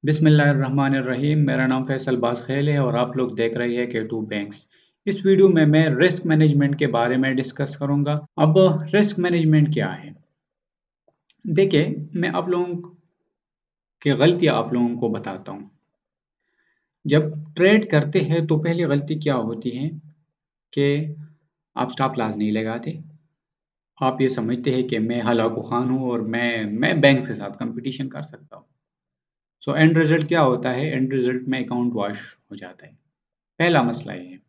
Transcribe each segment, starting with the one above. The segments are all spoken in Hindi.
बिस्मिल्लाहिर्रहमानिर्रहीम। मेरा नाम फैसल बासखेल है और आप लोग देख रहे हैं K2 बैंक्स। इस वीडियो में मैं रिस्क मैनेजमेंट के बारे में डिस्कस करूंगा। अब रिस्क मैनेजमेंट क्या है? देखिए, मैं आप लोगों की गलतियां आप लोगों को बताता हूं। जब ट्रेड करते हैं तो पहली गलती क्या होती है कि आप स्टॉप लॉस नहीं लगाते। आप ये समझते हैं कि मैं हलाकू खान हूं और मैं बैंक के साथ कंपटीशन कर सकता हूं। सो एंड रिजल्ट क्या होता है? एंड रिजल्ट में अकाउंट वॉश हो जाता है। पहला मसला ये है।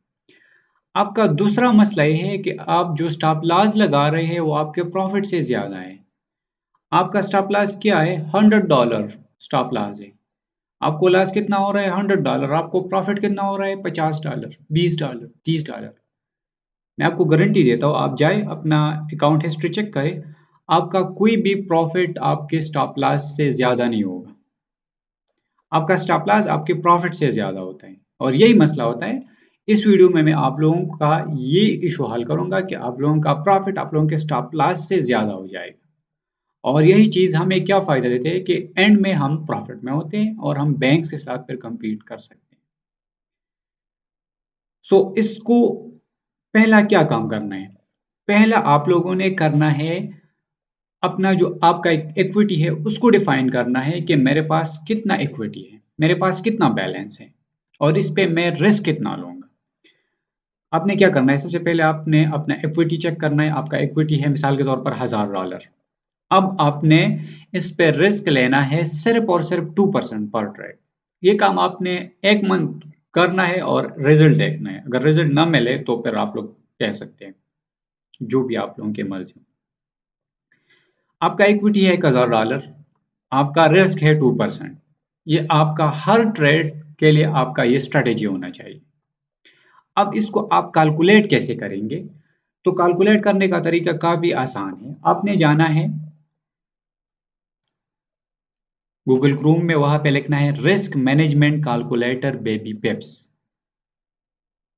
आपका दूसरा मसला ये है कि आप जो स्टॉप लॉस लगा रहे हैं वो आपके प्रॉफिट से ज्यादा है। आपका स्टॉप लॉस क्या है? $100 स्टॉप लॉस है। आपको लॉस कितना हो रहा है? $100। आपको प्रॉफिट कितना हो रहा है? $50, $20, $30। मैं आपको गारंटी देता हूँ, आप जाए अपना अकाउंट हिस्ट्री चेक करें, आपका कोई भी प्रॉफिट आपके स्टॉप लॉस से ज्यादा नहीं होगा। आपका स्टॉप लॉस आपके प्रॉफिट से ज्यादा होता है और यही मसला होता है। इस वीडियो में मैं आप लोगों का ये इशू हल करूंगा कि आप लोगों का प्रॉफिट आप लोगों के स्टॉप लॉस से ज्यादा हो जाएगा और यही चीज हमें क्या फायदा देते हैं कि एंड में हम प्रॉफिट में होते हैं और हम बैंक्स के साथ फिर compete कर सकते हैं। सो इसको पहला क्या काम करना है? पहला आप लोगों ने करना है अपना जो आपका इक्विटी है उसको डिफाइन करना है कि मेरे पास कितना इक्विटी है, मेरे पास कितना बैलेंस है और इस पे मैं रिस्क कितना लूंगा। आपने क्या करना है? सबसे पहले आपने अपना इक्विटी चेक करना है। आपका इक्विटी है मिसाल के तौर पर $1000। अब आपने इस पे रिस्क लेना है सिर्फ और सिर्फ 2% पर ट्रेड। ये काम आपने एक मंथ करना है और रिजल्ट देखना है। अगर रिजल्ट ना मिले तो फिर आप लोग कह सकते हैं, जो भी आप लोगों की मर्जी। आपका इक्विटी है $1000, आपका रिस्क है 2%। ये आपका हर ट्रेड के लिए आपका ये स्ट्रेटेजी होना चाहिए। अब इसको आप कैलकुलेट कैसे करेंगे? तो कैलकुलेट करने का तरीका काफी आसान है। आपने जाना है गूगल क्रोम में, वहां पे लिखना है रिस्क मैनेजमेंट कैलकुलेटर बेबी पिप्स।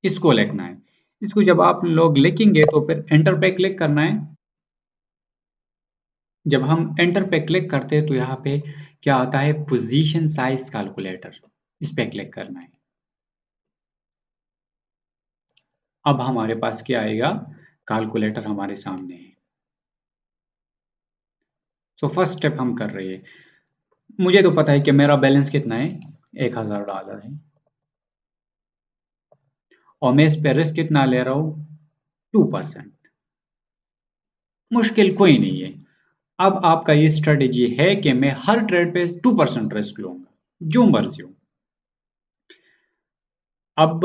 इसको लिखना है। इसको जब आप लोग लिखेंगे तो फिर एंटर पे क्लिक करना है। जब हम एंटर पे क्लिक करते हैं तो यहाँ पे क्या आता है? Position size calculator. इस पे क्लिक करना है। अब हमारे पास क्या आएगा? कैलकुलेटर हमारे सामने है। सो फर्स्ट स्टेप हम कर रहे हैं। मुझे तो पता है कि मेरा बैलेंस कितना है, $1000 है और मैं इस पे रिस्क कितना ले रहा हूँ? 2%। मुश्किल कोई नहीं है। अब आपका ये स्ट्रेटेजी है कि मैं हर ट्रेड पे 2% रिस्क लूंगा, जो मर्जी हो। अब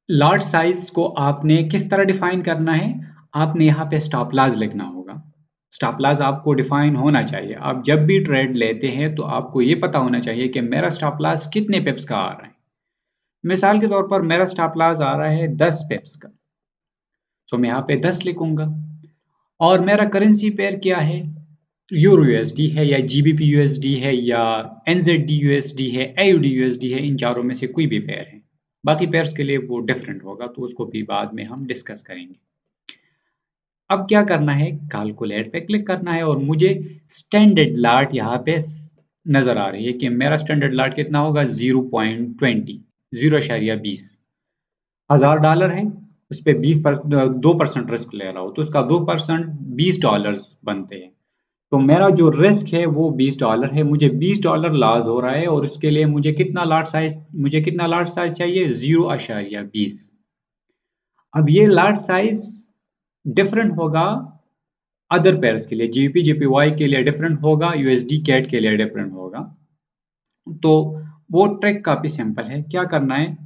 लॉट साइज को आपने किस तरह डिफाइन करना है? आपने यहाँ पे स्टॉप लॉस लिखना होगा। स्टॉप लॉस आपको डिफाइन होना चाहिए। आप जब भी ट्रेड लेते हैं तो आपको ये पता होना चाहिए कि मेरा स्टॉप लॉस कितने पिप्स का आ रहा है। मिसाल के तौर पर मेरा स्टॉप लॉस आ रहा है 10 पिप्स का, तो मैं यहाँ पे 10 लिखूंगा। और मेरा करेंसी पेयर क्या है? यूरो यूएसडी है या जीबीपी यूएसडी है या एनजेडी यूएसडी है, एयूडी यूएसडी है। इन चारों में से कोई भी पेयर है। बाकी पेयर्स के लिए वो डिफरेंट होगा तो उसको भी बाद में हम डिस्कस करेंगे। अब क्या करना है? कैलकुलेट पे क्लिक करना है और मुझे स्टैंडर्ड लाट यहाँ पे नजर आ रही है कि मेरा स्टैंडर्ड लाट कितना होगा? 0.20, 0.20। $1000 है, उस पे 2% रिस्क ले रहा हूँ तो उसका 2% $20 बनते हैं। तो मेरा जो रिस्क है वो $20 है। मुझे $20 लॉस हो रहा है और उसके लिए मुझे कितना लॉट साइज चाहिए? 0.20। अब ये लॉट साइज डिफरेंट होगा अदर पेयर्स के लिए, जीबीपी जीपीवाई के लिए डिफरेंट होगा, यूएसडी कैट के लिए डिफरेंट होगा। तो वो ट्रिक काफी सिंपल है। क्या करना है?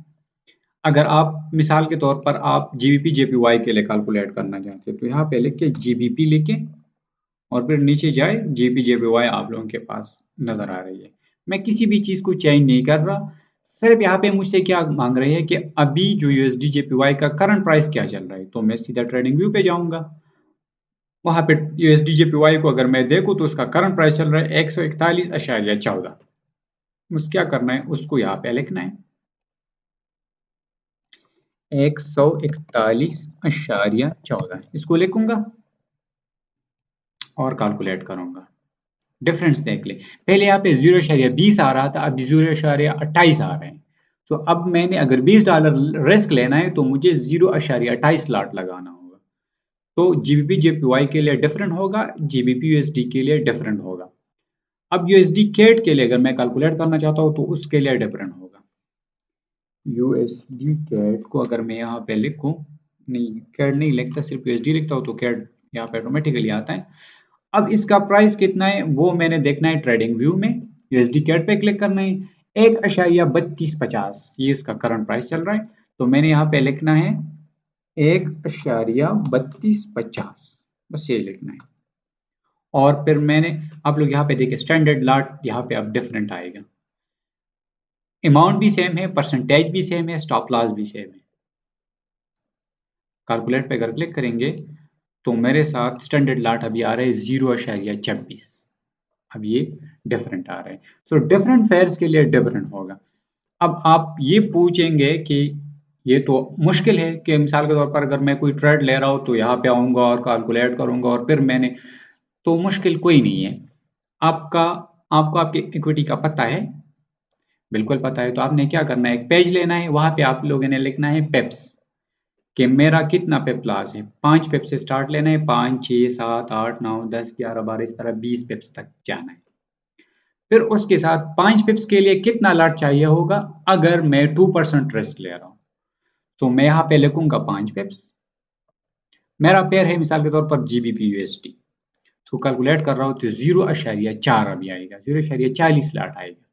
अगर आप मिसाल के तौर पर आप जीबीपी जेपीवाई के लिए कैलकुलेट करना चाहते हैं तो यहाँ पे लिख के जीबीपी लिखे और फिर नीचे जाए जीबी जेपीवाई आप लोगों के पास नजर आ रही है। मैं किसी भी चीज को चेंज नहीं कर रहा, सिर्फ यहाँ पे मुझसे क्या मांग रही है कि अभी जो यूएसडी जेपीवाई का करंट प्राइस क्या चल रहा है। तो मैं सीधा ट्रेडिंग व्यू पे जाऊंगा। वहां पे यूएसडी जेपीवाई को अगर मैं देखूं तो उसका करंट प्राइस चल रहा है 141.14। मुझे क्या करना है? उसको यहाँ पे लिखना है 141.14। इसको लिखूंगा और कैलकुलेट करूंगा। डिफरेंस देख ले। पहले यहाँ पे 0.20 आ रहा था, अब 0.28 आ रहे हैं। तो अब मैंने अगर $20 रिस्क लेना है तो मुझे 0.28 लॉट लगाना होगा। तो जीबीपी जेपीवाई के लिए डिफरेंट होगा, जीबीपी यूएसडी के लिए डिफरेंट होगा। अब यूएसडी कैट के लिए अगर मैं कैलकुलेट करना चाहता हूँ तो उसके लिए डिफरेंट होगा। यूएसडी कैट को अगर मैं यहाँ पे लिखूं, नहीं कैट नहीं लिखता, सिर्फ यूएसडी लिखता हूँ तो कैट यहाँ पे ऑटोमेटिकली आता है। अब इसका प्राइस कितना है वो मैंने देखना है ट्रेडिंग व्यू में, यूएसडी कैट पे क्लिक करना है। 1.3250 ये इसका करंट प्राइस चल रहा है, तो मैंने यहाँ पे लिखना है 1.3250, बस ये लिखना है। और फिर मैंने, आप लोग यहाँ पे देखिए स्टैंडर्ड लॉट यहाँ पे अब डिफरेंट आएगा, अमाउंट भी सेम है, परसेंटेज भी सेम है, स्टॉप लॉस भी सेम है। कैलकुलेट पे अगर क्लिक करेंगे तो मेरे साथ स्टैंडर्ड लॉट अभी आ रहा है 0.26, अब ये डिफरेंट आ रहा है। सो डिफरेंट फेयर्स के लिए डिफरेंट होगा। अब आप ये पूछेंगे कि ये तो मुश्किल है कि मिसाल के तौर पर अगर मैं कोई ट्रेड ले रहा हूँ तो यहाँ पे आऊंगा और कैलकुलेट करूंगा और फिर मैंने, तो मुश्किल कोई नहीं है। आपका आपको आपके इक्विटी का पता है, बिल्कुल पता है, तो आपने क्या करना है, एक पेज लेना है, वहां पे आप लोगों ने लिखना है पेप्स, कि मेरा कितना पेप लॉस है। 5 पेप से स्टार्ट लेना है, 5 6 7 8 9 10 11 12 इस तरह 20 पेप्स तक जाना है। फिर उसके साथ 5 पिप्स के लिए कितना लॉट चाहिए होगा, अगर मैं 2% रिस्क ले रहा हूं तो मैं यहाँ पे लिखूंगा 5 पिप्स। मेरा पेयर है मिसाल के तौर पर जीबीपी यूएसडी, तो कैलकुलेट कर रहा हूँ तो 0.4 अभी आएगा, 0.40 लॉट आएगा।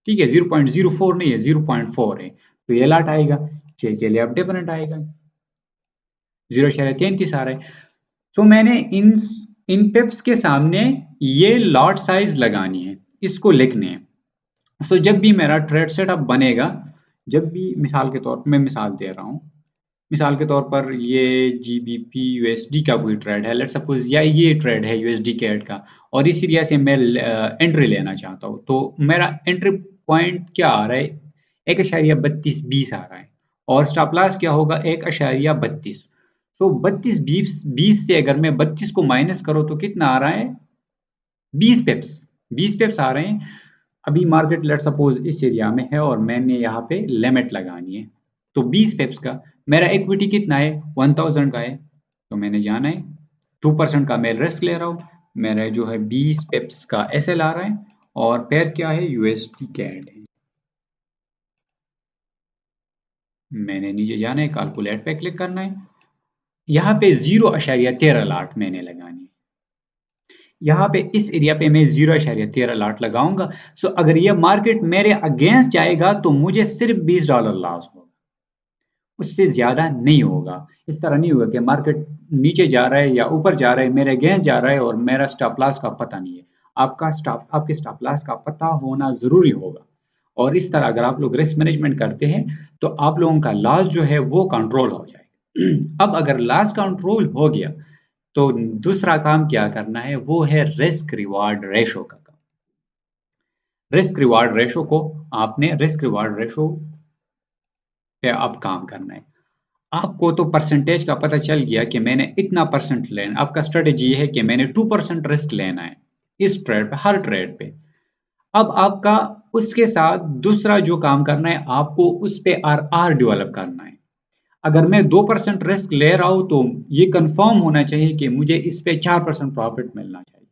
ठीक है, 0.04 नहीं है, 0.4 है, तो ये लॉट आएगा। 6 के लिए अब डिफरेंट आएगा, 0.33 आ रहा है। तो मैंने इन इन पिप्स के सामने ये लॉट साइज लगानी है, इसको लिखने हैं। सो जब भी मेरा ट्रेड सेटअप बनेगा, जब भी मिसाल के तौर पर मैं मिसाल दे रहा हूँ, मिसाल के तौर पर ये जीबीपी यूएसडी का कोई ट्रेड है, लेट्स सपोज, या ये ट्रेड है यूएसडी कैट का, और इस एरिया से मैं एंट्री लेना चाहता हूँ, तो मेरा एंट्री पॉइंट क्या आ रहा है, 1.3220 आ रहा है, और स्टॉप लॉस क्या होगा 1.32। सो 32 से अगर मैं 32 को माइनस करूँ तो कितना आ रहा है, 20 पिप्स, 20 पिप्स आ रहे हैं। अभी मार्केट लेट सपोज इस एरिया में है और मैंने यहाँ पे लिमिट लगानी है, तो 20 पिप्स का मेरा इक्विटी कितना है, 1000 का है, तो मैंने जाना है 2% का मैं रिस्क ले रहा हूँ। मेरा जो है 20 पिप्स का एसएल आ रहा है, और पेयर क्या है, यूएसडी कैड है। मैंने नीचे जाना है, कैलकुलेट पे क्लिक करना है, यहाँ पे 0.13 लाट मैंने लगानी है। यहाँ पे इस एरिया पे मैं 0.13 लाट लगाऊंगा। सो अगर ये मार्केट मेरे अगेंस्ट जाएगा तो मुझे सिर्फ $20 लॉस होगा, उससे ज्यादा नहीं होगा। इस तरह नहीं होगा कि मार्केट नीचे जा रहा है या ऊपर जा रहा है, मेरे अगेंस्ट जा रहा है और मेरा स्टॉप लॉस का पता नहीं है। आपके स्टॉप लॉस का पता होना जरूरी होगा, और इस तरह अगर आप लोग रिस्क मैनेजमेंट करते हैं तो आप लोगों का लॉस जो है वो कंट्रोल हो जाएगा। अब अगर लॉस कंट्रोल हो गया तो दूसरा काम क्या करना है, वो है रिस्क रिवार्ड रेशो का काम। रिस्क रिवार्ड रेशो को, आपने रिस्क रिवार्ड रेशो पे अब काम करना है। आपको तो परसेंटेज का पता चल गया कि मैंने इतना परसेंट लेना, आपका स्ट्रेटेजी ये है कि मैंने 2% रिस्क लेना है इस ट्रेड पे, हर ट्रेड पे। अब आपका उसके साथ दूसरा जो काम करना है, आपको उस पे आर आर डेवलप करना है। अगर मैं 2% रिस्क ले रहा हूं तो ये कंफर्म होना चाहिए कि मुझे इस पे 4% प्रॉफिट मिलना चाहिए।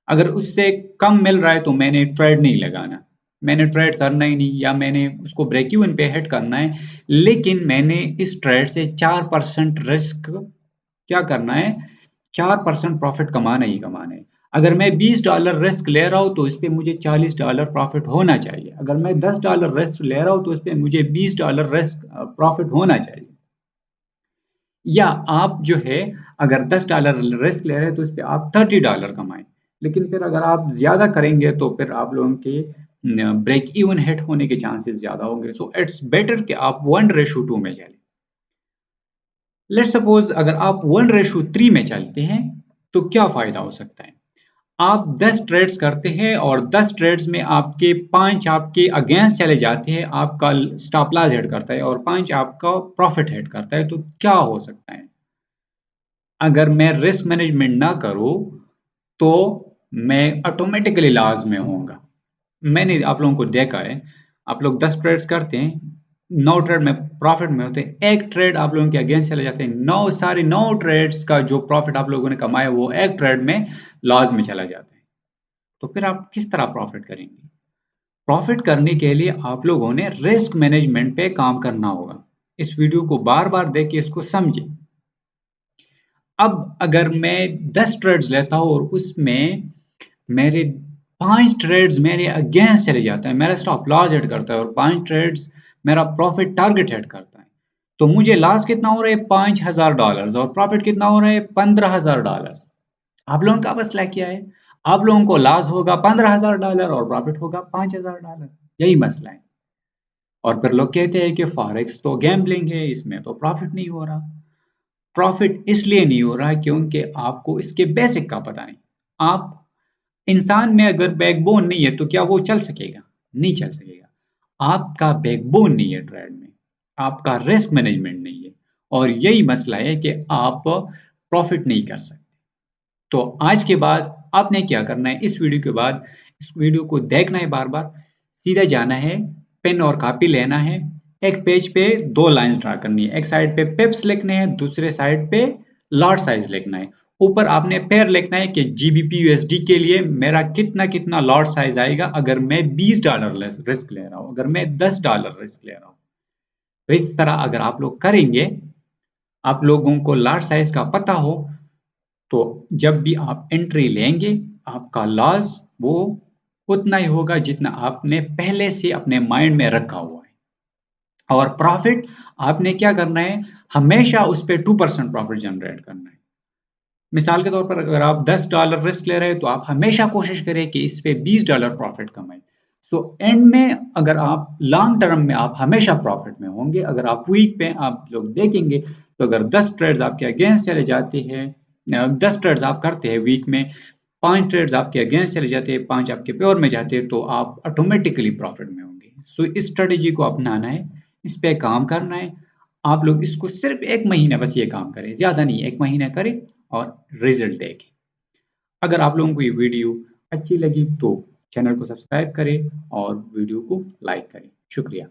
अगर उससे कम मिल रहा है तो मैंने ट्रेड नहीं लगाना, मैंने ट्रेड करना ही नहीं, या मैंने उसको ब्रेक इवन पे हिट करना है, लेकिन मैंने इस ट्रेड से 4% रिस्क क्या करना है, 4% प्रॉफिट कमाना ही कमाना है। अगर मैं $20 रिस्क ले रहा हूं तो इस पे मुझे $40 प्रॉफिट होना चाहिए। अगर मैं $10 रिस्क ले रहा हूं तो इस पे मुझे $20 रिस्क प्रॉफिट होना चाहिए। या आप जो है, अगर $10 रिस्क ले रहे हैं तो इस पे आप $30 कमाएं। लेकिन फिर अगर आप ज्यादा करेंगे तो फिर आप लोगों के ब्रेक इवन हिट होने के चांसेस ज्यादा होंगे। सो इट्स बेटर कि आप 1:2 में चलें। लेट्स सपोज अगर आप 1:3 में चलते हैं तो क्या फायदा हो सकता है, आप 10 ट्रेड्स करते हैं और 10 ट्रेड्स में आपके 5 आपके अगेंस्ट चले जाते हैं, आपका स्टॉप लॉस हिट करता है और 5 आपका प्रॉफिट हिट करता है, तो क्या हो सकता है, अगर मैं रिस्क मैनेजमेंट ना करूं तो मैं ऑटोमेटिकली लॉस में होऊंगा। मैंने आप लोगों को देखा है, आप लोग 10 ट्रेड्स करते हैं, 9 ट्रेड में प्रॉफिट में होते हैं, एक ट्रेड आप लोगों के अगेंस्ट चले जाते हैं, 9 ट्रेड्स का जो प्रॉफिट आप लोगों ने कमाया वो एक ट्रेड में लॉस में चला जाता है। तो फिर आप किस तरह प्रॉफिट करेंगे? प्रॉफिट करने के लिए आप लोगों ने रिस्क मैनेजमेंट पे काम करना होगा। इस वीडियो को बार बार देख के इसको समझें। अब अगर मैं 10 ट्रेड्स लेता हूँ और उसमें मेरे 5 ट्रेड्स मेरे अगेंस्ट चले जाते हैं, मेरा स्टॉप लॉस हिट करता है और 5 ट्रेड्स मेरा प्रॉफिट टारगेट हिट करता है, तो मुझे लॉस कितना हो रहा है? $5000 और प्रॉफिट कितना हो रहा है? $15000। आप लोगों का मसला क्या है? आप लोगों को लॉस होगा $15000 और प्रॉफिट होगा $5000। यही मसला है। और फिर लोग कहते हैं कि फॉरेक्स तो गैम्बलिंग है, इसमें तो प्रॉफिट नहीं हो रहा। प्रॉफिट इसलिए नहीं हो रहा क्योंकि आपको इसके बेसिक का पता नहीं। आप इंसान में अगर बैकबोन नहीं है तो क्या वो चल सकेगा? नहीं चल सकेगा। आपका बैकबोन नहीं है ट्रेड में, आपका रिस्क मैनेजमेंट नहीं है, और यही मसला है कि आप प्रॉफिट नहीं कर सकते। तो आज के बाद आपने क्या करना है? इस वीडियो के बाद इस वीडियो को देखना है बार बार, सीधा जाना है, पेन और कॉपी लेना है, एक पेज पे 2 लाइंस ड्रा करनी है, एक साइड पे पिप्स लिखने हैं, दूसरे साइड पे लॉट साइज लिखना है। ऊपर आपने पेयर लिखना है कि जीबीपी यूएसडी के लिए मेरा कितना कितना लॉट साइज आएगा अगर मैं $20 रिस्क ले रहा हूँ, अगर मैं $10 रिस्क ले रहा हूँ। तो इस तरह अगर आप लोग करेंगे, आप लोगों को लॉट साइज का पता हो, तो जब भी आप एंट्री लेंगे आपका लॉस वो उतना ही होगा जितना आपने पहले से अपने माइंड में रखा हुआ है। और प्रॉफिट आपने क्या करना है? हमेशा उस पे 2% प्रॉफिट जनरेट करना है। मिसाल के तौर पर अगर आप $10 रिस्क ले रहे हैं तो आप हमेशा कोशिश करें कि इस पे $20 प्रॉफिट कमाएं। सो एंड में अगर आप लॉन्ग टर्म में आप हमेशा प्रॉफिट में होंगे। अगर आप वीक पे आप लोग देखेंगे तो अगर 10 ट्रेड्स आपके अगेंस्ट चले जाते हैं, 10 ट्रेड्स आप करते हैं वीक में, 5 ट्रेड्स आपके अगेंस्ट चले जाते हैं, 5 आपके प्योर में जाते हैं, तो आप ऑटोमेटिकली प्रॉफिट में होंगे। सो इस स्ट्रेटेजी को अपनाना है, इस पे काम करना है। आप लोग इसको सिर्फ 1 महीना बस ये काम करें, ज्यादा नहीं, 1 महीना करें और रिजल्ट देखें। अगर आप लोगों को ये वीडियो अच्छी लगी तो चैनल को सब्सक्राइब करें और वीडियो को लाइक करें। शुक्रिया।